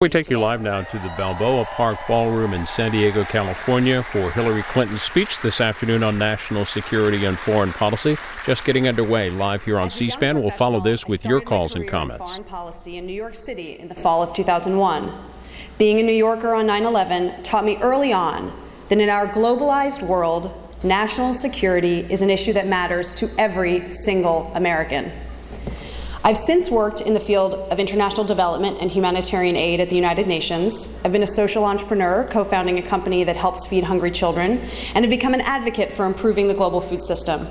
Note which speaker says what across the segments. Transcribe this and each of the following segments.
Speaker 1: We take you live now to the Balboa Park Ballroom in San Diego, California for Hillary Clinton's speech this afternoon on national security and foreign policy. Just getting underway live here on C-SPAN. We'll follow this with your calls and comments.
Speaker 2: Foreign policy in New York City in the fall of 2001. Being a New Yorker on 9/11 taught me early on that in our globalized world, national security is an issue that matters to every single American. I've since worked in the field of international development and humanitarian aid at the United Nations. I've been a social entrepreneur, co-founding a company that helps feed hungry children, and have become an advocate for improving the global food system.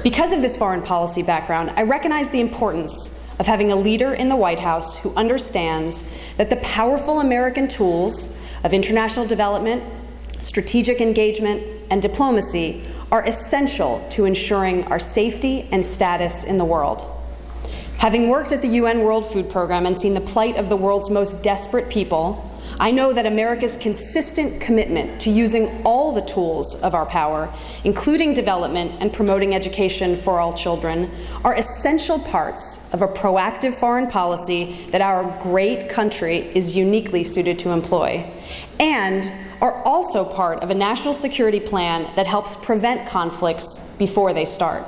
Speaker 2: Because of this foreign policy background, I recognize the importance of having a leader in the White House who understands that the powerful American tools of international development, strategic engagement, and diplomacy are essential to ensuring our safety and status in the world. Having worked at the UN World Food Program and seen the plight of the world's most desperate people, I know that America's consistent commitment to using all the tools of our power, including development and promoting education for all children, are essential parts of a proactive foreign policy that our great country is uniquely suited to employ, and are also part of a national security plan that helps prevent conflicts before they start.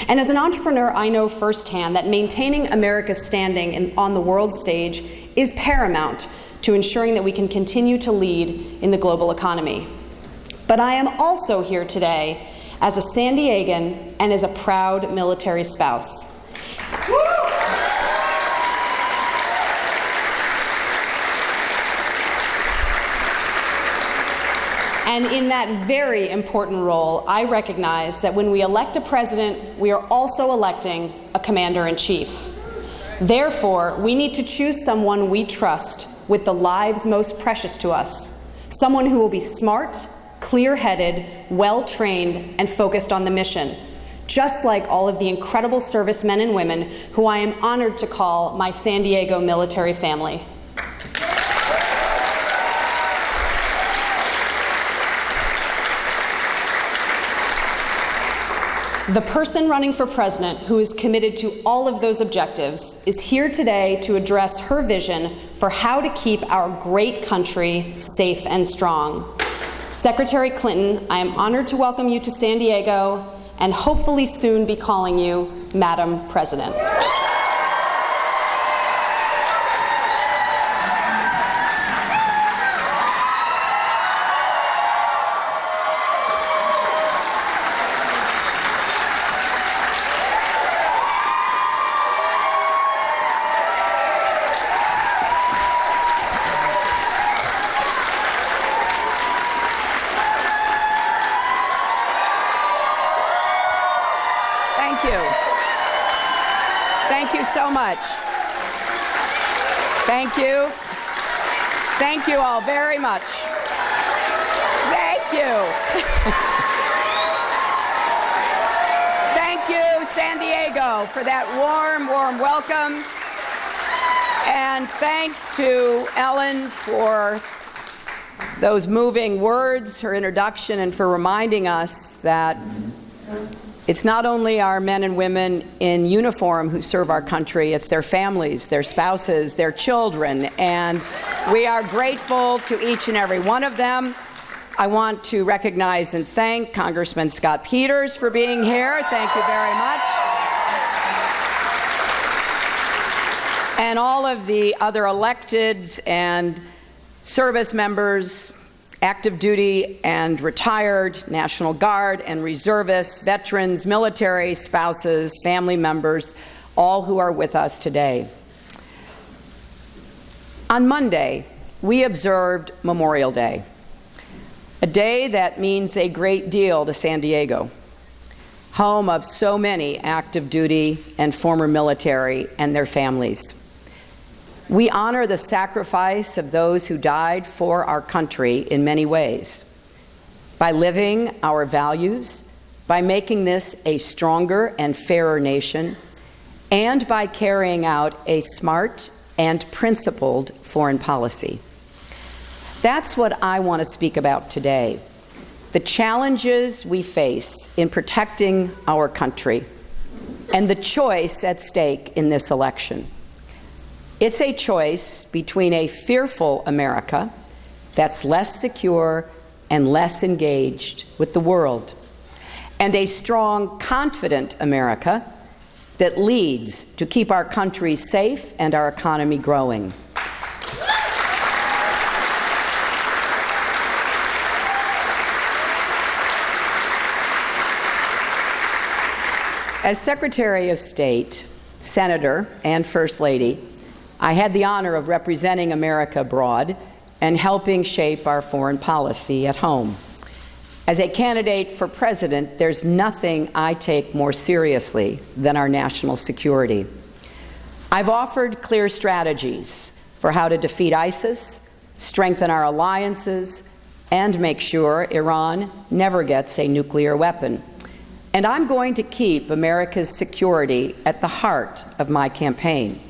Speaker 2: And as an entrepreneur, I know firsthand that maintaining America's standing on the world stage is paramount to ensuring that we can continue to lead in the global economy. But I am also here today as a San Diegan and as a proud military spouse. And in that very important role, I recognize that when we elect a president, we are also electing a commander-in-chief. Therefore, we need to choose someone we trust with the lives most precious to us, someone who will be smart, clear-headed, well-trained, and focused on the mission, just like all of the incredible servicemen and women who I am honored to call my San Diego military family. The person running for president who is committed to all of those objectives is here today to address her vision for how to keep our great country safe and strong. Secretary Clinton, I am honored to welcome you to San Diego and hopefully soon be calling you Madam President.
Speaker 3: Thank you so much. Thank you. Thank you all very much. Thank you. Thank you, San Diego, for that warm, warm welcome. And thanks to Ellen for those moving words, her introduction, and for reminding us that it's not only our men and women in uniform who serve our country, it's their families, their spouses, their children, and we are grateful to each and every one of them. I want to recognize and thank Congressman Scott Peters for being here. Thank you very much. And all of the other electeds and service members, active duty and retired, National Guard and reservists, veterans, military, spouses, family members, all who are with us today. On Monday, we observed Memorial Day, a day that means a great deal to San Diego, home of so many active duty and former military and their families. We honor the sacrifice of those who died for our country in many ways, by living our values, by making this a stronger and fairer nation, and by carrying out a smart and principled foreign policy. That's what I want to speak about today, the challenges we face in protecting our country, and the choice at stake in this election. It's a choice between a fearful America that's less secure and less engaged with the world, and a strong, confident America that leads to keep our country safe and our economy growing. As Secretary of State, Senator, and First Lady, I had the honor of representing America abroad and helping shape our foreign policy at home. As a candidate for president, there's nothing I take more seriously than our national security. I've offered clear strategies for how to defeat ISIS, strengthen our alliances, and make sure Iran never gets a nuclear weapon. And I'm going to keep America's security at the heart of my campaign.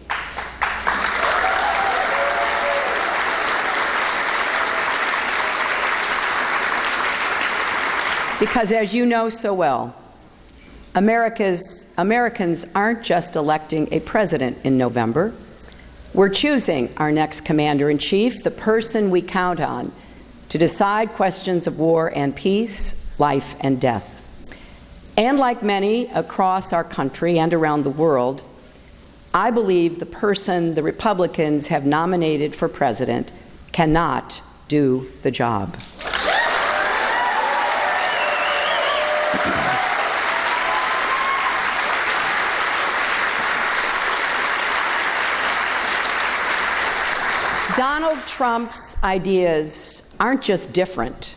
Speaker 3: Because as you know so well, Americans aren't just electing a president in November. We're choosing our next commander-in-chief, the person we count on to decide questions of war and peace, life and death. And like many across our country and around the world, I believe the person the Republicans have nominated for president cannot do the job. Donald Trump's ideas aren't just different,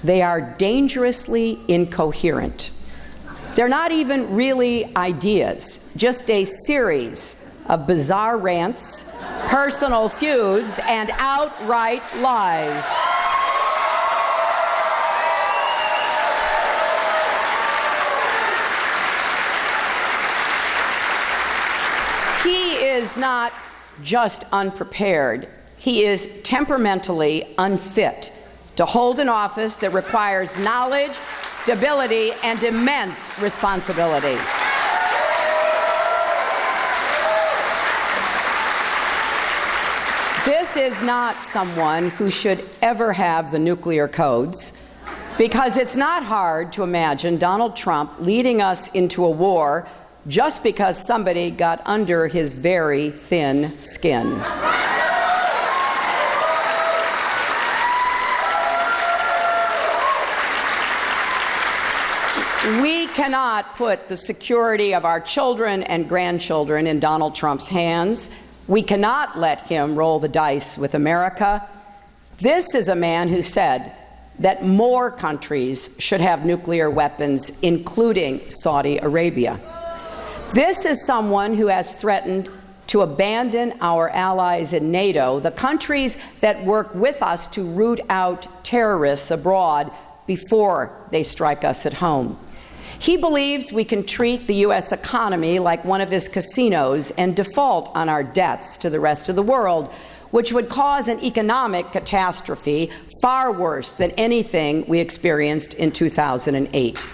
Speaker 3: they are dangerously incoherent. They're not even really ideas, just a series of bizarre rants, personal feuds, and outright lies. He is not just unprepared. He is temperamentally unfit to hold an office that requires knowledge, stability, and immense responsibility. This is not someone who should ever have the nuclear codes, because it's not hard to imagine Donald Trump leading us into a war just because somebody got under his very thin skin. We cannot put the security of our children and grandchildren in Donald Trump's hands. We cannot let him roll the dice with America. This is a man who said that more countries should have nuclear weapons, including Saudi Arabia. This is someone who has threatened to abandon our allies in NATO, the countries that work with us to root out terrorists abroad before they strike us at home. He believes we can treat the U.S. economy like one of his casinos and default on our debts to the rest of the world, which would cause an economic catastrophe far worse than anything we experienced in 2008.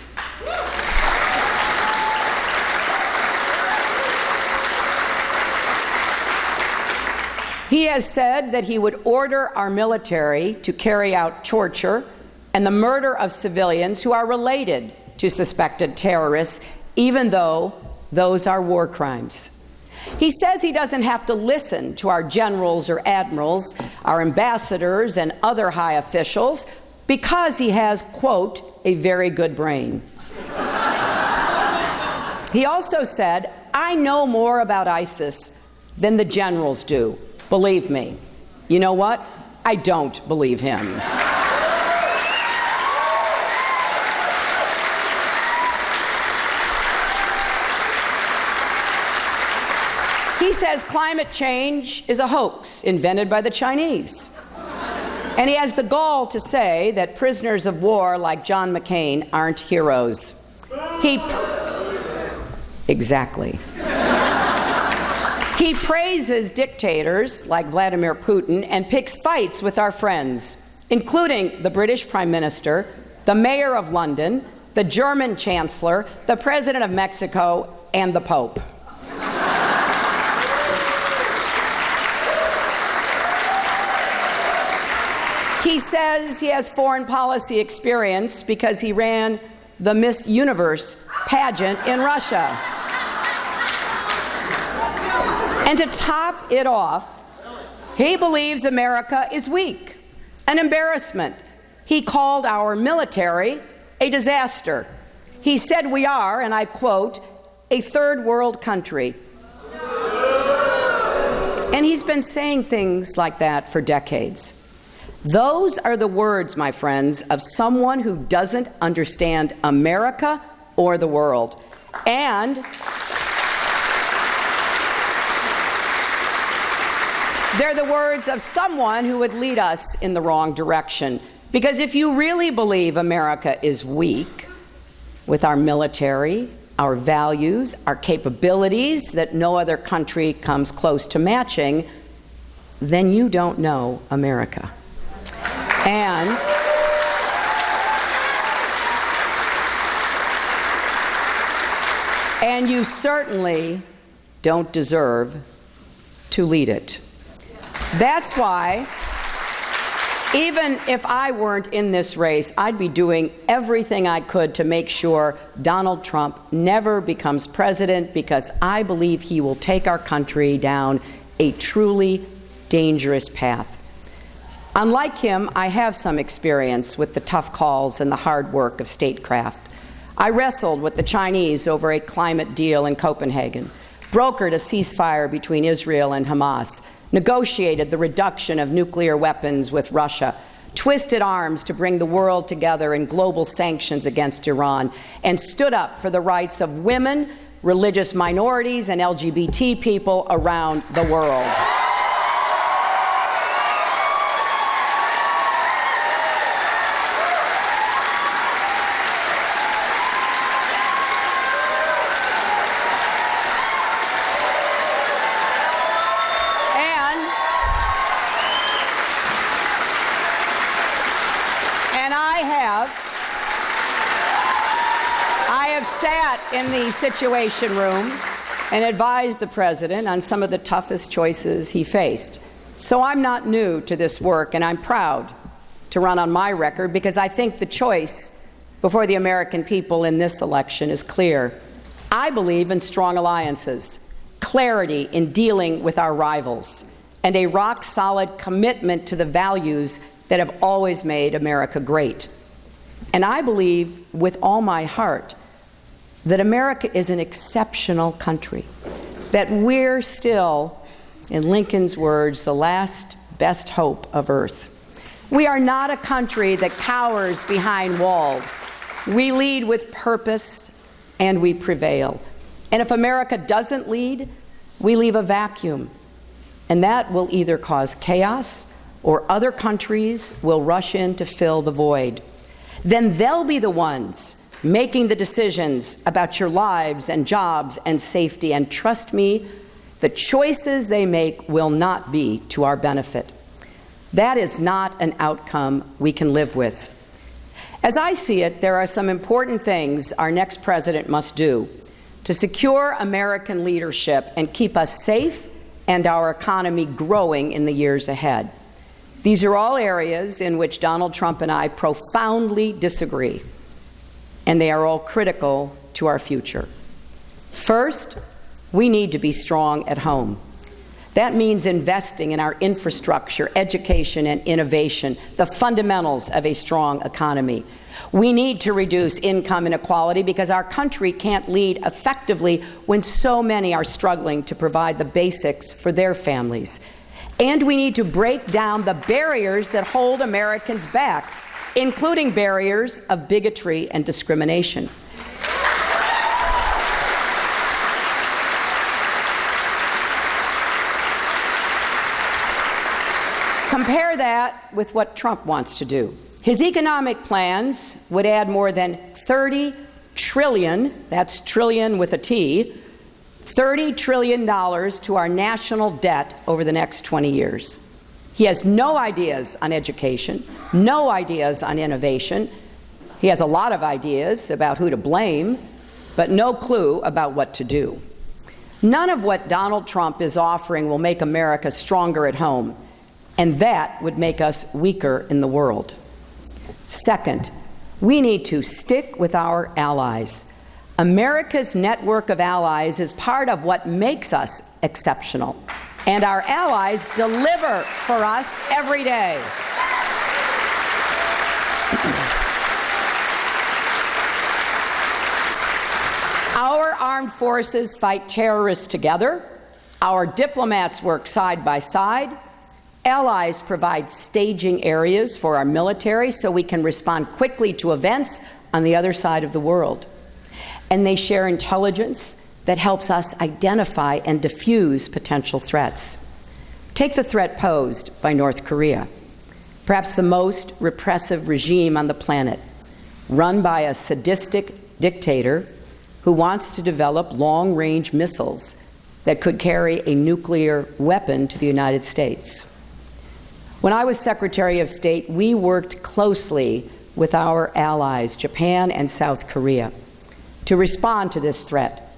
Speaker 3: He has said that he would order our military to carry out torture and the murder of civilians who are related to suspected terrorists, even though those are war crimes. He says he doesn't have to listen to our generals or admirals, our ambassadors and other high officials, because he has, quote, a very good brain. He also said, I know more about ISIS than the generals do. Believe me. You know what? I don't believe him. He says climate change is a hoax invented by the Chinese. And he has the gall to say that prisoners of war like John McCain aren't heroes. Exactly. He praises dictators like Vladimir Putin and picks fights with our friends, including the British Prime Minister, the Mayor of London, the German Chancellor, the President of Mexico, and the Pope. He says he has foreign policy experience because he ran the Miss Universe pageant in Russia. And to top it off, he believes America is weak, an embarrassment. He called our military a disaster. He said we are, and I quote, a third world country. And he's been saying things like that for decades. Those are the words, my friends, of someone who doesn't understand America or the world. And they're the words of someone who would lead us in the wrong direction. Because if you really believe America is weak, with our military, our values, our capabilities that no other country comes close to matching, then you don't know America. And you certainly don't deserve to lead it. That's why, even if I weren't in this race, I'd be doing everything I could to make sure Donald Trump never becomes president, because I believe he will take our country down a truly dangerous path. Unlike him, I have some experience with the tough calls and the hard work of statecraft. I wrestled with the Chinese over a climate deal in Copenhagen, brokered a ceasefire between Israel and Hamas, negotiated the reduction of nuclear weapons with Russia, twisted arms to bring the world together in global sanctions against Iran, and stood up for the rights of women, religious minorities, and LGBT people around the world. Sat in the Situation Room and advised the president on some of the toughest choices he faced. So I'm not new to this work, and I'm proud to run on my record, because I think the choice before the American people in this election is clear. I believe in strong alliances, clarity in dealing with our rivals, and a rock-solid commitment to the values that have always made America great. And I believe with all my heart that America is an exceptional country, that we're still, in Lincoln's words, the last best hope of Earth. We are not a country that cowers behind walls. We lead with purpose, and we prevail. And if America doesn't lead, we leave a vacuum, and that will either cause chaos or other countries will rush in to fill the void. Then they'll be the ones making the decisions about your lives and jobs and safety. And trust me, the choices they make will not be to our benefit. That is not an outcome we can live with. As I see it, there are some important things our next president must do to secure American leadership and keep us safe and our economy growing in the years ahead. These are all areas in which Donald Trump and I profoundly disagree, and they are all critical to our future. First, we need to be strong at home. That means investing in our infrastructure, education, and innovation, the fundamentals of a strong economy. We need to reduce income inequality, because our country can't lead effectively when so many are struggling to provide the basics for their families. And we need to break down the barriers that hold Americans back, including barriers of bigotry and discrimination. Compare that with what Trump wants to do. His economic plans would add more than $30 trillion, that's trillion with a T, $30 trillion to our national debt over the next 20 years. He has no ideas on education, no ideas on innovation. He has a lot of ideas about who to blame, but no clue about what to do. None of what Donald Trump is offering will make America stronger at home. and that would make us weaker in the world. Second, we need to stick with our allies. America's network of allies is part of what makes us exceptional, and our allies deliver for us every day. Our armed forces fight terrorists together. Our diplomats work side by side. Allies provide staging areas for our military so we can respond quickly to events on the other side of the world. And they share intelligence that helps us identify and diffuse potential threats. Take the threat posed by North Korea, perhaps the most repressive regime on the planet, run by a sadistic dictator who wants to develop long-range missiles that could carry a nuclear weapon to the United States. When I was Secretary of State, we worked closely with our allies, Japan and South Korea, to respond to this threat,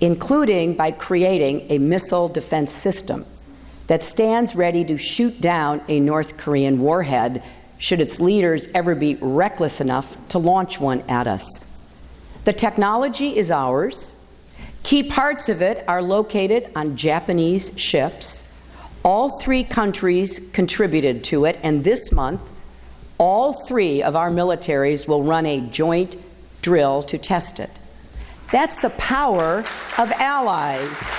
Speaker 3: including by creating a missile defense system that stands ready to shoot down a North Korean warhead should its leaders ever be reckless enough to launch one at us. The technology is ours. Key parts of it are located on Japanese ships. All three countries contributed to it, and this month, all three of our militaries will run a joint drill to test it. That's the power of allies.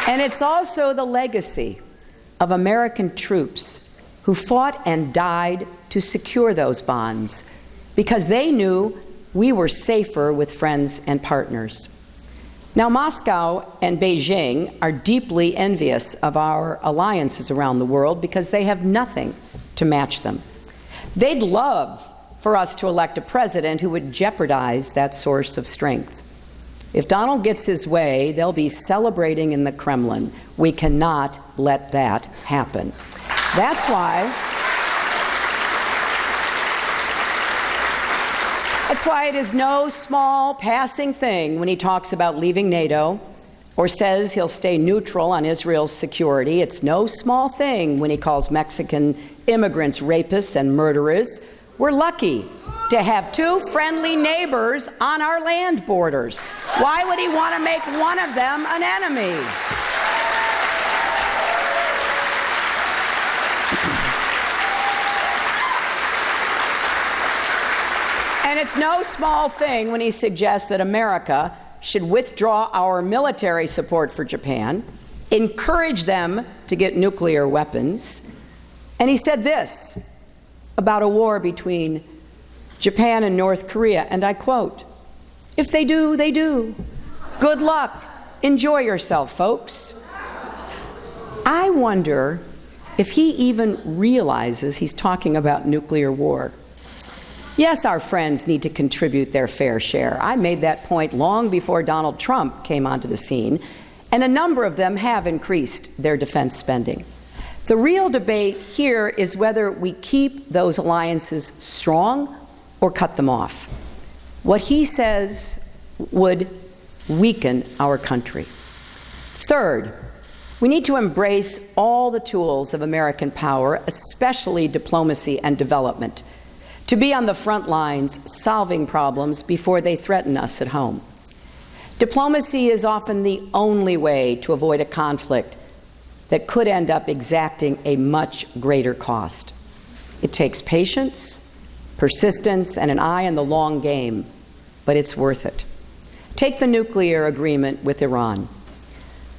Speaker 3: And it's also the legacy of American troops who fought and died to secure those bonds because they knew we were safer with friends and partners. Now, Moscow and Beijing are deeply envious of our alliances around the world because they have nothing to match them. They'd love for us to elect a president who would jeopardize that source of strength. If Donald gets his way, they'll be celebrating in the Kremlin. We cannot let that happen. That's why it is no small passing thing when he talks about leaving NATO or says he'll stay neutral on Israel's security. It's no small thing when he calls Mexican immigrants rapists and murderers. We're lucky to have two friendly neighbors on our land borders. Why would he want to make one of them an enemy? And it's no small thing when he suggests that America should withdraw our military support for Japan, encourage them to get nuclear weapons. And he said this about a war between Japan and North Korea, and I quote, "If they do, they do. Good luck. Enjoy yourself, folks." I wonder if he even realizes he's talking about nuclear war. Yes, our friends need to contribute their fair share. I made that point long before Donald Trump came onto the scene, and a number of them have increased their defense spending. The real debate here is whether we keep those alliances strong or cut them off. What he says would weaken our country. Third, we need to embrace all the tools of American power, especially diplomacy and development, to be on the front lines solving problems before they threaten us at home. Diplomacy is often the only way to avoid a conflict that could end up exacting a much greater cost. It takes patience, persistence, and an eye on the long game, but it's worth it. Take the nuclear agreement with Iran.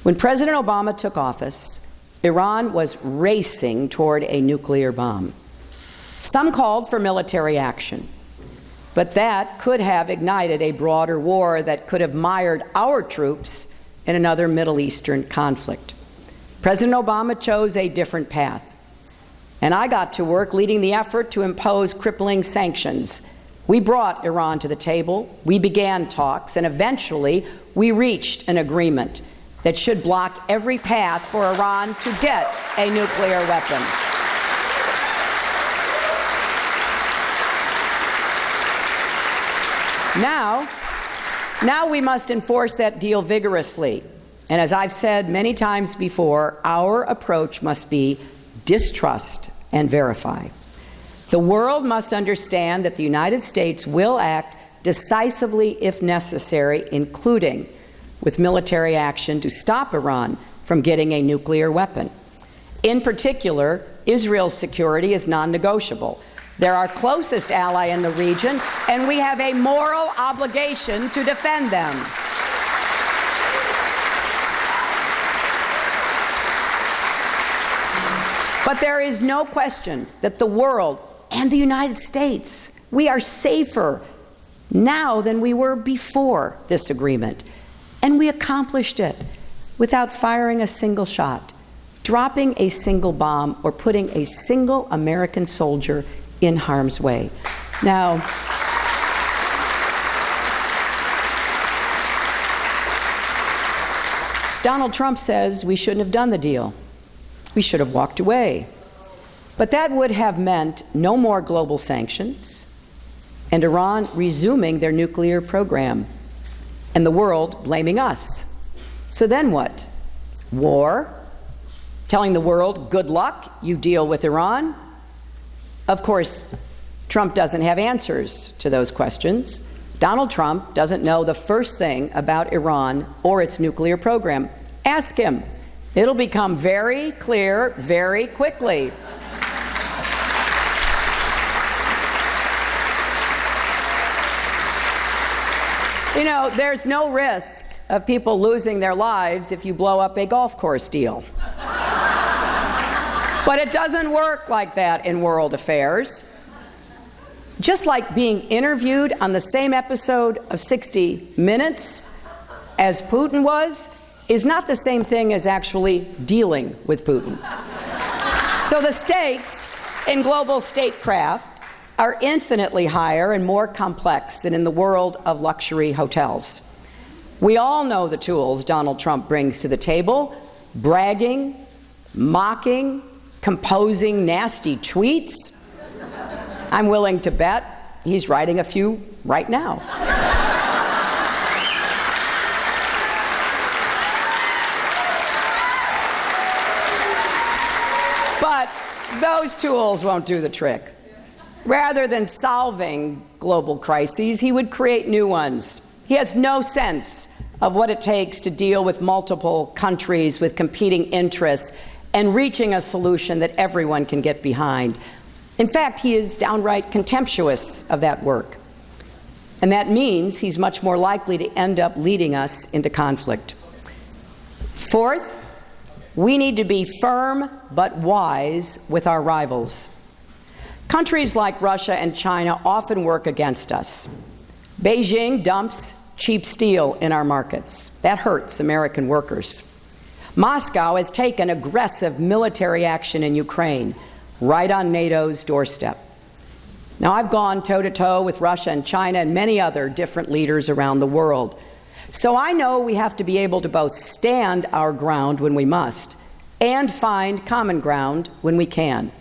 Speaker 3: When President Obama took office, Iran was racing toward a nuclear bomb. Some called for military action, but that could have ignited a broader war that could have mired our troops in another Middle Eastern conflict. President Obama chose a different path, and I got to work leading the effort to impose crippling sanctions. We brought Iran to the table, we began talks, and eventually we reached an agreement that should block every path for Iran to get a nuclear weapon. Now we must enforce that deal vigorously. And as I've said many times before, our approach must be distrust and verify. The world must understand that the United States will act decisively if necessary, including with military action to stop Iran from getting a nuclear weapon. In particular, Israel's security is non-negotiable. They're our closest ally in the region, and we have a moral obligation to defend them. But there is no question that the world and the United States, we are safer now than we were before this agreement. And we accomplished it without firing a single shot, dropping a single bomb, or putting a single American soldier in harm's way. Now, Donald Trump says we shouldn't have done the deal. We should have walked away. But that would have meant no more global sanctions and Iran resuming their nuclear program and the world blaming us. So then what? War? Telling the world, good luck, you deal with Iran? Of course, Trump doesn't have answers to those questions. Donald Trump doesn't know the first thing about Iran or its nuclear program. Ask him. It'll become very clear very quickly. You know, there's no risk of people losing their lives if you blow up a golf course deal. But it doesn't work like that in world affairs. Just like being interviewed on the same episode of 60 Minutes as Putin was, is not the same thing as actually dealing with Putin. So the stakes in global statecraft are infinitely higher and more complex than in the world of luxury hotels. We all know the tools Donald Trump brings to the table: bragging, mocking, composing nasty tweets. I'm willing to bet he's writing a few right now. But those tools won't do the trick. Rather than solving global crises, he would create new ones. He has no sense of what it takes to deal with multiple countries with competing interests and reaching a solution that everyone can get behind. In fact, he is downright contemptuous of that work. And that means he's much more likely to end up leading us into conflict. Fourth, we need to be firm but wise with our rivals. Countries like Russia and China often work against us. Beijing dumps cheap steel in our markets. That hurts American workers. Moscow has taken aggressive military action in Ukraine, right on NATO's doorstep. Now, I've gone toe-to-toe with Russia and China and many other different leaders around the world. So I know we have to be able to both stand our ground when we must and find common ground when we can.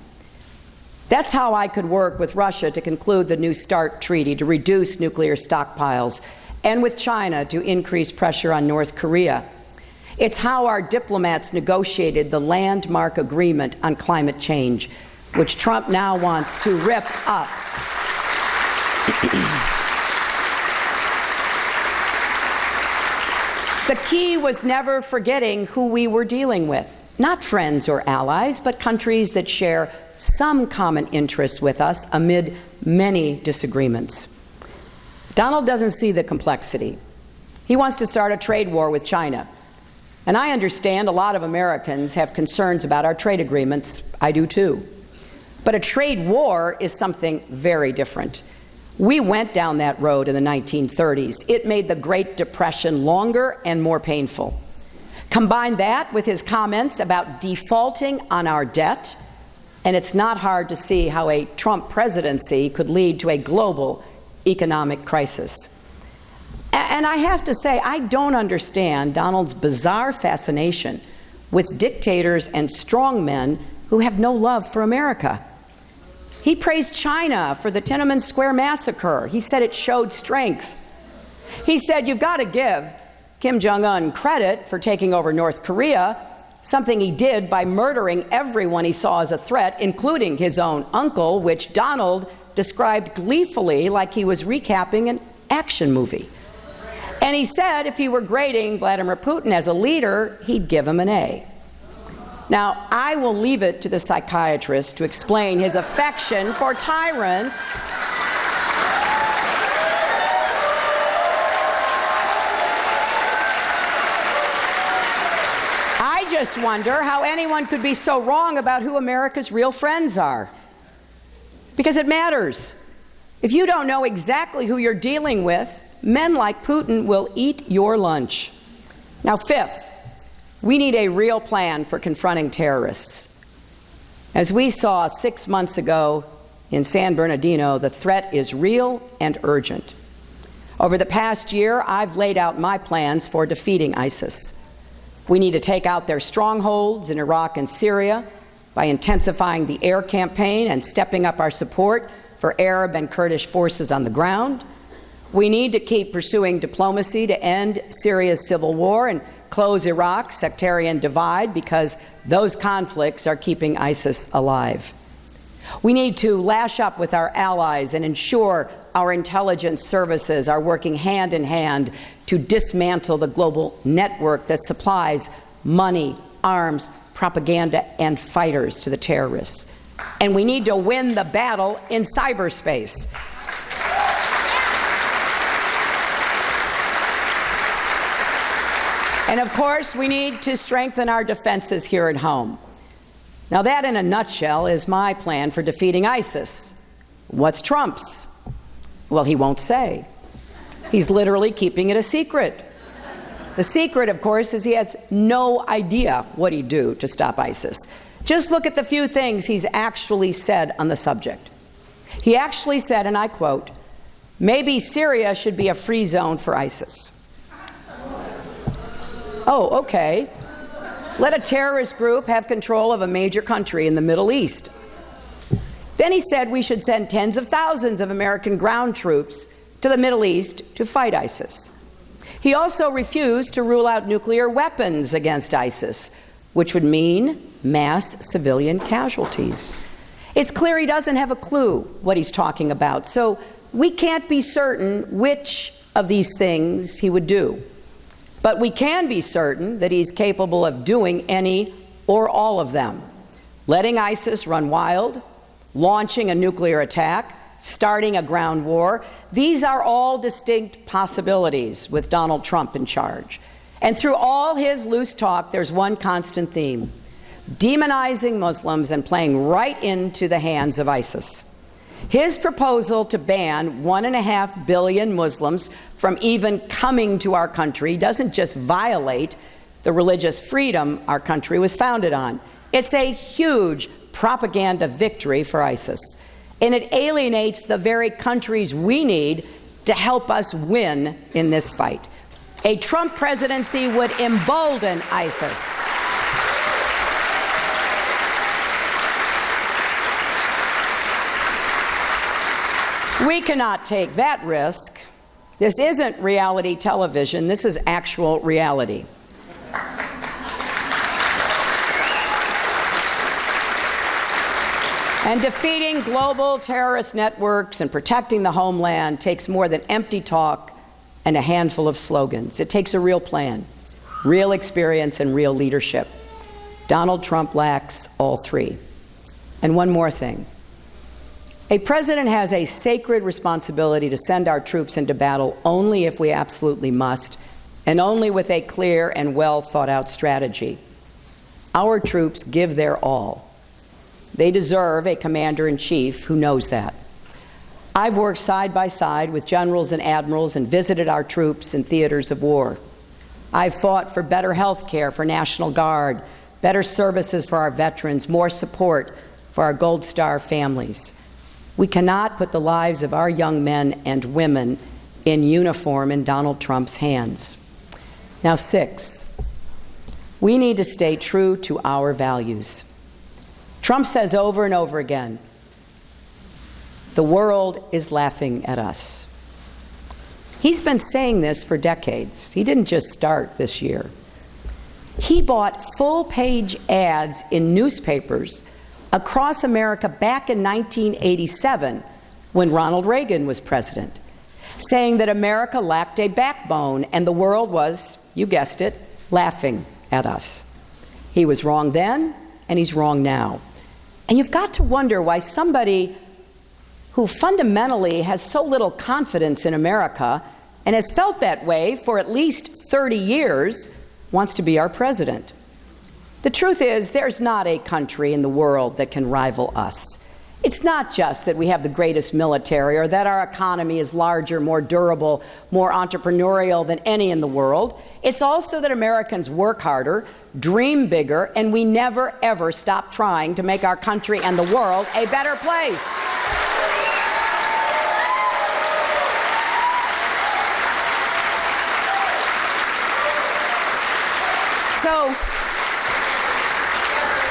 Speaker 3: That's how I could work with Russia to conclude the New START treaty to reduce nuclear stockpiles, and with China to increase pressure on North Korea. It's how our diplomats negotiated the landmark agreement on climate change, which Trump now wants to rip up. The key was never forgetting who we were dealing with. Not friends or allies, but countries that share some common interests with us amid many disagreements. Donald doesn't see the complexity. He wants to start a trade war with China. And I understand a lot of Americans have concerns about our trade agreements. I do too. But a trade war is something very different. We went down that road in the 1930s. It made the Great Depression longer and more painful. Combine that with his comments about defaulting on our debt, and it's not hard to see how a Trump presidency could lead to a global economic crisis. And I have to say, I don't understand Donald's bizarre fascination with dictators and strongmen who have no love for America. He praised China for the Tiananmen Square massacre. He said it showed strength. He said, you've got to give Kim Jong-un credit for taking over North Korea, something he did by murdering everyone he saw as a threat, including his own uncle, which Donald described gleefully like he was recapping an action movie. And he said if he were grading Vladimir Putin as a leader, he'd give him an A. Now, I will leave it to the psychiatrist to explain his affection for tyrants. I just wonder how anyone could be so wrong about who America's real friends are. Because it matters. If you don't know exactly who you're dealing with, men like Putin will eat your lunch. Now, fifth, we need a real plan for confronting terrorists. As we saw 6 months ago in San Bernardino, the threat is real and urgent. Over the past year, I've laid out my plans for defeating ISIS. We need to take out their strongholds in Iraq and Syria by intensifying the air campaign and stepping up our support for Arab and Kurdish forces on the ground. We need to keep pursuing diplomacy to end Syria's civil war and close Iraq's sectarian divide, because those conflicts are keeping ISIS alive. We need to lash up with our allies and ensure our intelligence services are working hand in hand to dismantle the global network that supplies money, arms, propaganda, and fighters to the terrorists. And we need to win the battle in cyberspace. And of course, we need to strengthen our defenses here at home. Now, that in a nutshell is my plan for defeating ISIS. What's Trump's? Well, he won't say. He's literally keeping it a secret. The secret, of course, is he has no idea what he'd do to stop ISIS. Just look at the few things he's actually said on the subject. He actually said, and I quote, "Maybe Syria should be a free zone for ISIS." Oh, okay. Let a terrorist group have control of a major country in the Middle East. Then he said we should send tens of thousands of American ground troops to the Middle East to fight ISIS. He also refused to rule out nuclear weapons against ISIS, which would mean mass civilian casualties. It's clear he doesn't have a clue what he's talking about, so we can't be certain which of these things he would do. But we can be certain that he's capable of doing any or all of them. Letting ISIS run wild, launching a nuclear attack, starting a ground war. These are all distinct possibilities with Donald Trump in charge. And through all his loose talk, there's one constant theme: demonizing Muslims and playing right into the hands of ISIS. His proposal to ban 1.5 billion Muslims from even coming to our country doesn't just violate the religious freedom our country was founded on. It's a huge propaganda victory for ISIS. And it alienates the very countries we need to help us win in this fight. A Trump presidency would embolden ISIS. We cannot take that risk. This isn't reality television. This is actual reality. And defeating global terrorist networks and protecting the homeland takes more than empty talk and a handful of slogans. It takes a real plan, real experience, and real leadership. Donald Trump lacks all three. And one more thing. A president has a sacred responsibility to send our troops into battle only if we absolutely must, and only with a clear and well thought out strategy. Our troops give their all. They deserve a commander-in-chief who knows that. I've worked side by side with generals and admirals and visited our troops in theaters of war. I've fought for better health care for National Guard, better services for our veterans, more support for our Gold Star families. We cannot put the lives of our young men and women in uniform in Donald Trump's hands. Now, sixth, we need to stay true to our values. Trump says over and over again, the world is laughing at us. He's been saying this for decades. He didn't just start this year. He bought full-page ads in newspapers across America back in 1987 when Ronald Reagan was president, saying that America lacked a backbone and the world was, you guessed it, laughing at us. He was wrong then, and he's wrong now. And you've got to wonder why somebody who fundamentally has so little confidence in America and has felt that way for at least 30 years wants to be our president. The truth is, there's not a country in the world that can rival us. It's not just that we have the greatest military or that our economy is larger, more durable, more entrepreneurial than any in the world. It's also that Americans work harder, dream bigger, and we never, ever stop trying to make our country and the world a better place.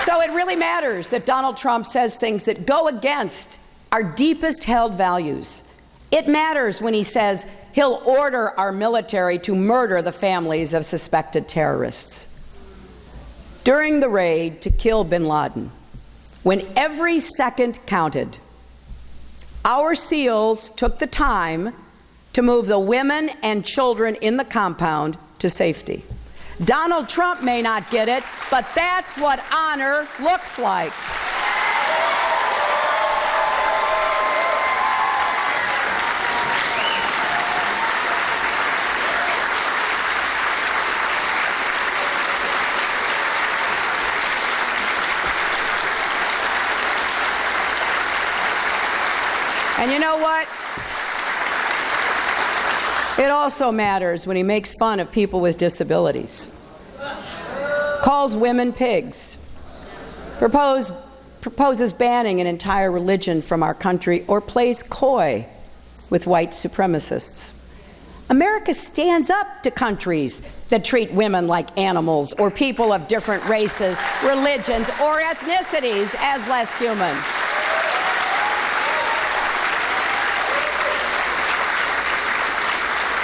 Speaker 3: So it really matters that Donald Trump says things that go against our deepest held values. It matters when he says he'll order our military to murder the families of suspected terrorists. During the raid to kill bin Laden, when every second counted, our SEALs took the time to move the women and children in the compound to safety. Donald Trump may not get it, but that's what honor looks like. And you know what? It also matters when he makes fun of people with disabilities, calls women pigs, proposes banning an entire religion from our country, or plays coy with white supremacists. America stands up to countries that treat women like animals or people of different races, religions, or ethnicities as less human.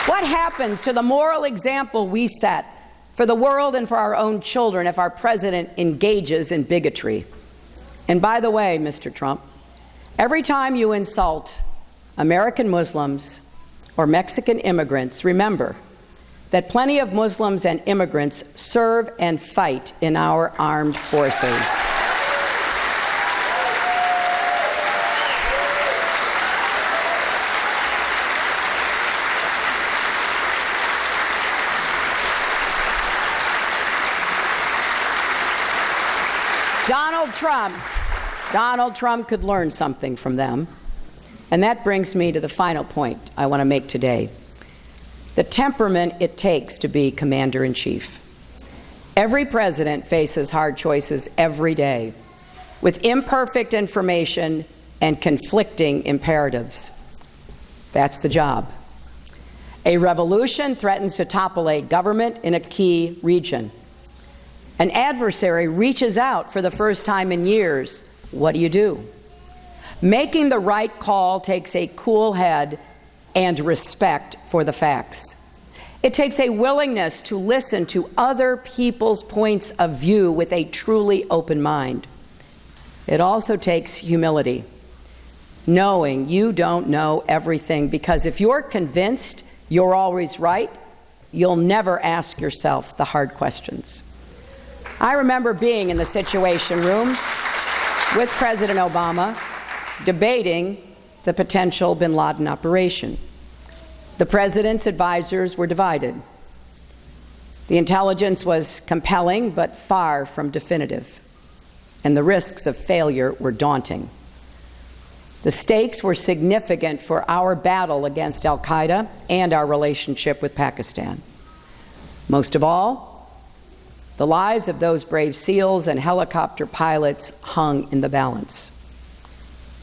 Speaker 3: What happens to the moral example we set for the world and for our own children if our president engages in bigotry? And by the way, Mr. Trump, every time you insult American Muslims or Mexican immigrants, remember that plenty of Muslims and immigrants serve and fight in our armed forces. Donald Trump could learn something from them. And that brings me to the final point I want to make today. The temperament it takes to be commander-in-chief. Every president faces hard choices every day, with imperfect information and conflicting imperatives. That's the job. A revolution threatens to topple a government in a key region. An adversary reaches out for the first time in years. What do? Making the right call takes a cool head and respect for the facts. It takes a willingness to listen to other people's points of view with a truly open mind. It also takes humility, knowing you don't know everything, because if you're convinced you're always right, you'll never ask yourself the hard questions. I remember being in the Situation Room with President Obama debating the potential bin Laden operation. The president's advisors were divided. The intelligence was compelling but far from definitive, and the risks of failure were daunting. The stakes were significant for our battle against al-Qaeda and our relationship with Pakistan. Most of all, the lives of those brave SEALs and helicopter pilots hung in the balance.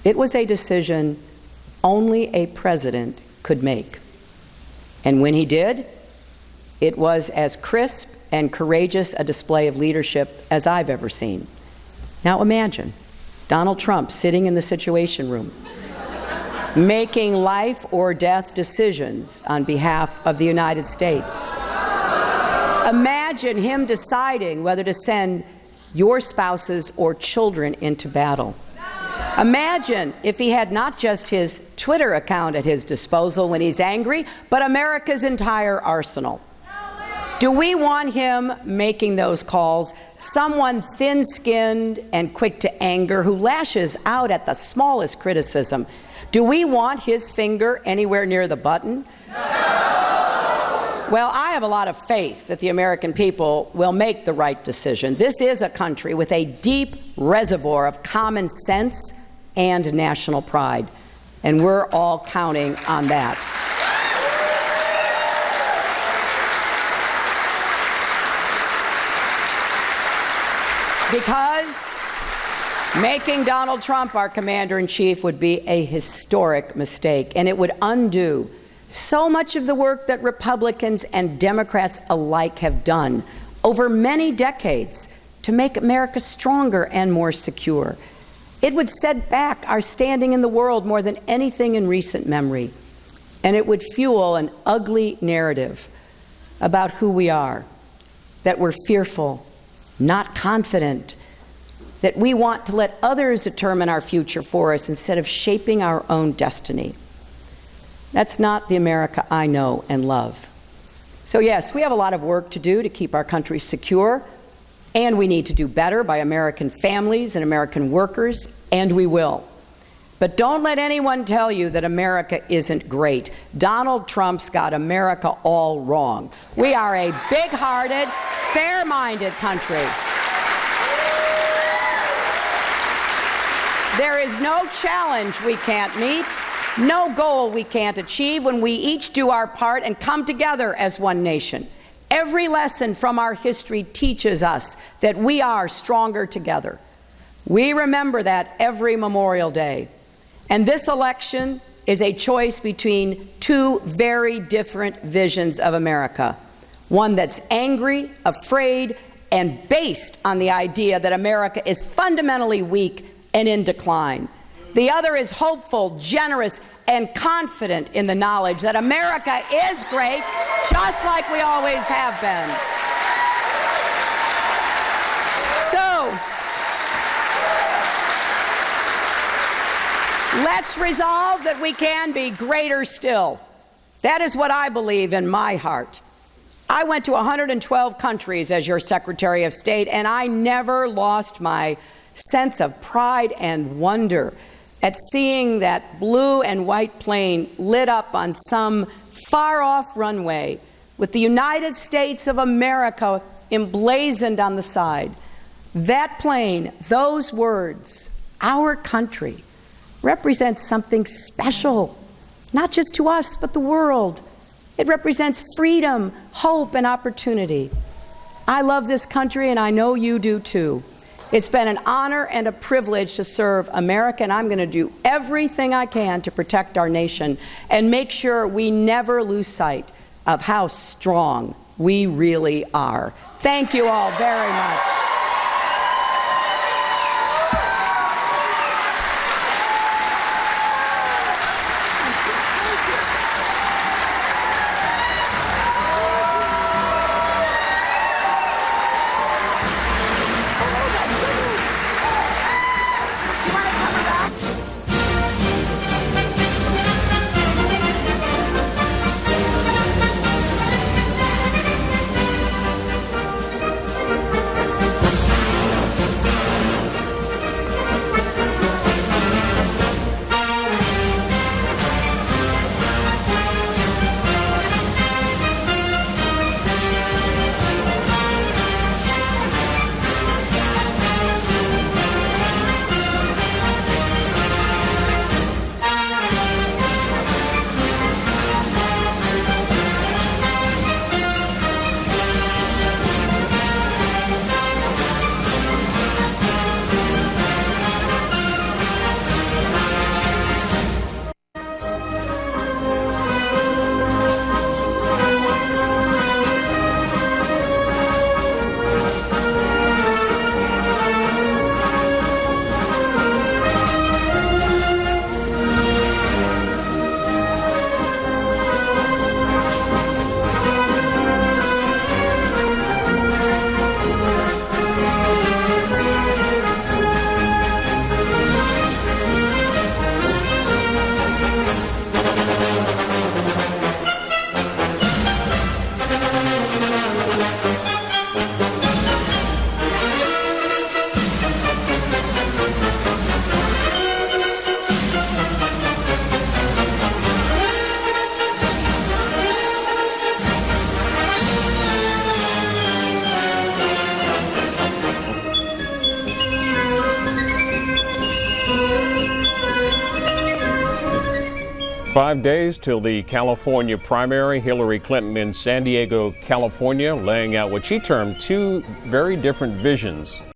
Speaker 3: It was a decision only a president could make. And when he did, it was as crisp and courageous a display of leadership as I've ever seen. Now imagine Donald Trump sitting in the Situation Room, making life or death decisions on behalf of the United States. Imagine him deciding whether to send your spouses or children into battle. Imagine if he had not just his Twitter account at his disposal when he's angry, but America's entire arsenal. Do we want him making those calls? Someone thin-skinned and quick to anger who lashes out at the smallest criticism. Do we want his finger anywhere near the button? Well, I have a lot of faith that the American people will make the right decision. This is a country with a deep reservoir of common sense and national pride, and we're all counting on that. Because making Donald Trump our commander-in-chief would be a historic mistake, and it would undo so much of the work that Republicans and Democrats alike have done over many decades to make America stronger and more secure. It would set back our standing in the world more than anything in recent memory, and it would fuel an ugly narrative about who we are, that we're fearful, not confident, that we want to let others determine our future for us instead of shaping our own destiny. That's not the America I know and love. So yes, we have a lot of work to do to keep our country secure, and we need to do better by American families and American workers, and we will. But don't let anyone tell you that America isn't great. Donald Trump's got America all wrong. We are a big-hearted, fair-minded country. There is no challenge we can't meet, no goal we can't achieve when we each do our part and come together as one nation. Every lesson from our history teaches us that we are stronger together. We remember that every Memorial Day. And this election is a choice between two very different visions of America. One that's angry, afraid, and based on the idea that America is fundamentally weak and in decline. The other is hopeful, generous, and confident in the knowledge that America is great, just like we always have been. So, let's resolve that we can be greater still. That is what I believe in my heart. I went to 112 countries as your Secretary of State, and I never lost my sense of pride and wonder at seeing that blue and white plane lit up on some far-off runway with the United States of America emblazoned on the side. That plane, those words, our country, represents something special, not just to us, but the world. It represents freedom, hope, and opportunity. I love this country, and I know you do too. It's been an honor and a privilege to serve America, and I'm going to do everything I can to protect our nation and make sure we never lose sight of how strong we really are. Thank you all very much.
Speaker 1: 5 days till the California primary. Hillary Clinton in San Diego, California, laying out what she termed two very different visions